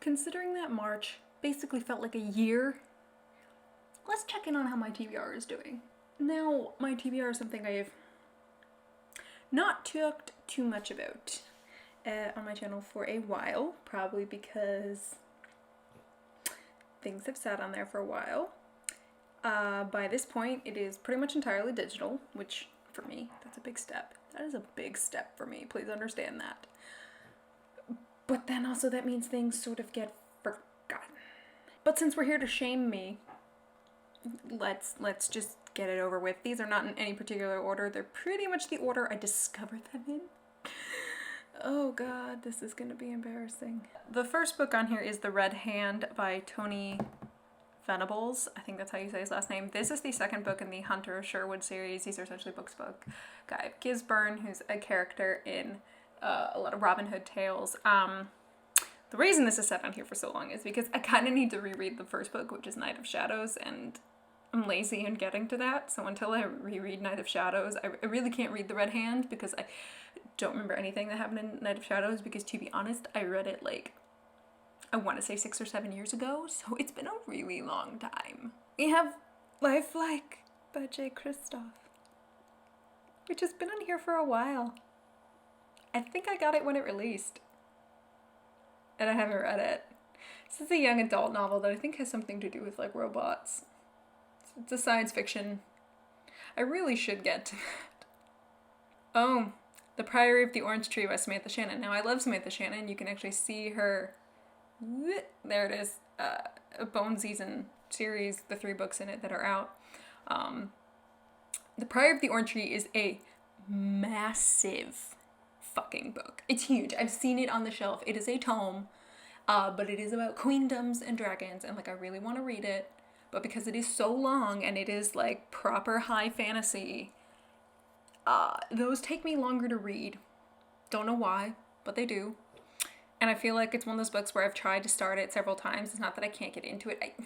considering that March basically felt like a year, let's check in on how my TBR is doing. Now, my TBR is something I've not talked too much about on my channel for a while, probably because things have sat on there for a while. By this point, it is pretty much entirely digital, which for me, that's a big step. That is a big step for me, please understand that. But then also that means things sort of get forgotten. But since we're here to shame me, let's just get it over with. These are not in any particular order. They're pretty much the order I discovered them in. Oh god, this is gonna be embarrassing. The first book on here is The Red Hand by Tony Venables. I think that's how you say his last name. This is the second book in the Hunter Sherwood series. These are essentially books about Guy Gisborne, who's a character in a lot of Robin Hood tales. The reason this is set on here for so long is because I kind of need to reread the first book, which is Night of Shadows, and I'm lazy in getting to that. So until I reread Night of Shadows, I really can't read The Red Hand because I don't remember anything that happened in Night of Shadows, because to be honest, I read it like, I want to say 6 or 7 years ago, so it's been a really long time. We have Lifelike by J. Kristoff, which has been on here for a while. I think I got it when it released, and I haven't read it. This is a young adult novel that I think has something to do with like robots. It's a science fiction. I really should get to that. Oh, The Priory of the Orange Tree by Samantha Shannon. Now I love Samantha Shannon. You can actually see her, there it is, Bone Season series, the 3 books in it that are out. The Priory of the Orange Tree is a massive fucking book. It's huge. I've seen it on the shelf. It is a tome, but it is about queendoms and dragons, and like I really want to read it, but because it is so long and it is like proper high fantasy, those take me longer to read. Don't know why, but they do. And I feel like it's one of those books where I've tried to start it several times. It's not that I can't get into it.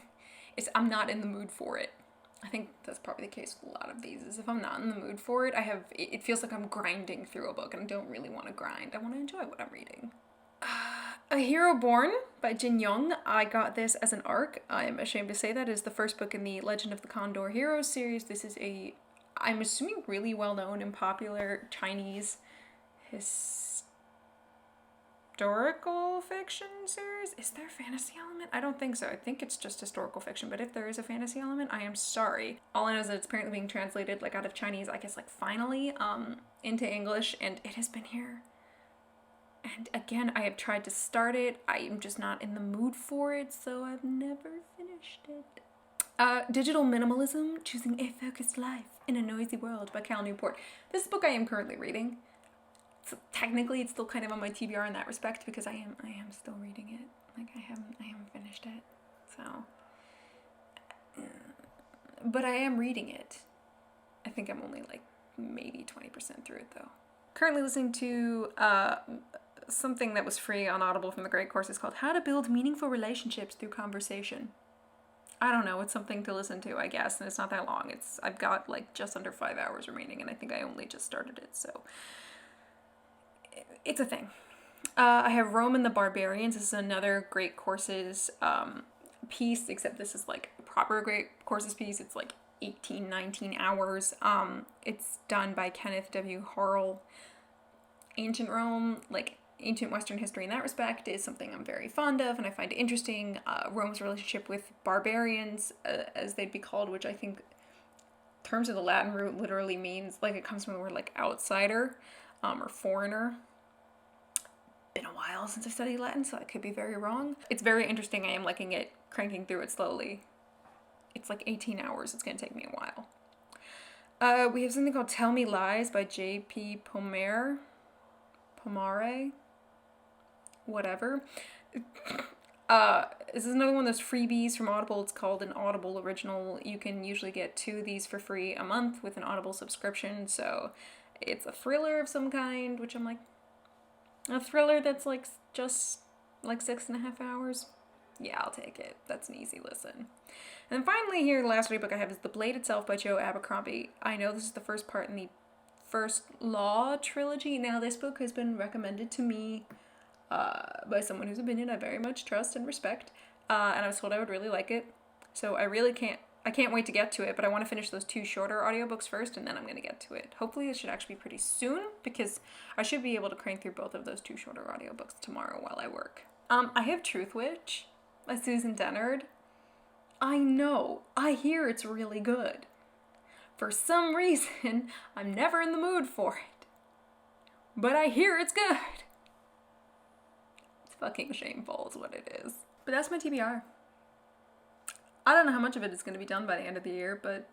I'm not in the mood for it. I think that's probably the case with a lot of these, is if I'm not in the mood for it, it feels like I'm grinding through a book, and I don't really want to grind. I want to enjoy what I'm reading. A Hero Born by Jin Young. I got this as an ARC. I'm ashamed to say that is the first book in the Legend of the Condor Heroes series. This is I'm assuming really well-known and popular Chinese historical fiction series. Is there a fantasy element? I don't think so. I think it's just historical fiction, but if there is a fantasy element, I am sorry. All I know is that it's apparently being translated like out of Chinese, I guess like finally, into English, and it has been here. And again, I have tried to start it. I am just not in the mood for it, so I've never finished it. Digital Minimalism, Choosing a Focused Life in a Noisy World by Cal Newport. This book I am currently reading. So technically it's still kind of on my TBR in that respect, because I am still reading it. Like I haven't finished it. So but I am reading it. I think I'm only like maybe 20% through it though. Currently listening to something that was free on Audible from the Great Courses called How to Build Meaningful Relationships Through Conversation. I don't know, it's something to listen to, I guess, and it's not that long. I've got like just under 5 hours remaining, and I think I only just started it, so it's a thing. I have Rome and the Barbarians. This is another Great Courses piece, except this is like a proper Great Courses piece. It's like 18, 19 hours. It's done by Kenneth W. Harrell. Ancient Rome, like ancient Western history in that respect, is something I'm very fond of and I find interesting. Rome's relationship with barbarians, as they'd be called, which I think in terms of the Latin root literally means, like, it comes from the word like outsider or foreigner. Been a while since I studied Latin, so I could be very wrong. It's very interesting. I am liking it, cranking through it slowly. It's like 18 hours. It's going to take me a while. We have something called Tell Me Lies by J.P. Pomare, whatever. This is another one of those freebies from Audible. It's called an Audible Original. You can usually get 2 of these for free a month with an Audible subscription, so it's a thriller of some kind, which I'm like, a thriller that's like just like 6.5 hours? Yeah, I'll take it. That's an easy listen. And then finally here, the last book I have is The Blade Itself by Joe Abercrombie. I know this is the first part in the First Law trilogy. Now, this book has been recommended to me by someone whose opinion I very much trust and respect, and I was told I would really like it. So I can't wait to get to it, but I want to finish those 2 shorter audiobooks first, and then I'm going to get to it. Hopefully it should actually be pretty soon, because I should be able to crank through both of those 2 shorter audiobooks tomorrow while I work. I have Truth Witch by Susan Dennard. I know, I hear it's really good. For some reason, I'm never in the mood for it. But I hear it's good. It's fucking shameful is what it is. But that's my TBR. I don't know how much of it is going to be done by the end of the year, but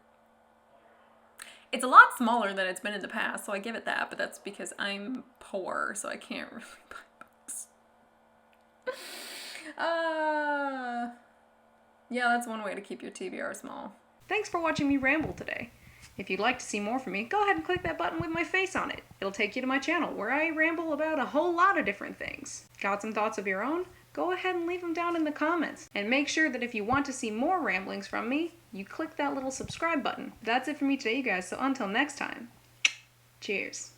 it's a lot smaller than it's been in the past, so I give it that, but that's because I'm poor, so I can't really buy books. Yeah, that's one way to keep your TBR small. Thanks for watching me ramble today. If you'd like to see more from me, go ahead and click that button with my face on it. It'll take you to my channel, where I ramble about a whole lot of different things. Got some thoughts of your own? Go ahead and leave them down in the comments. And make sure that if you want to see more ramblings from me, you click that little subscribe button. That's it for me today, you guys, so until next time, cheers.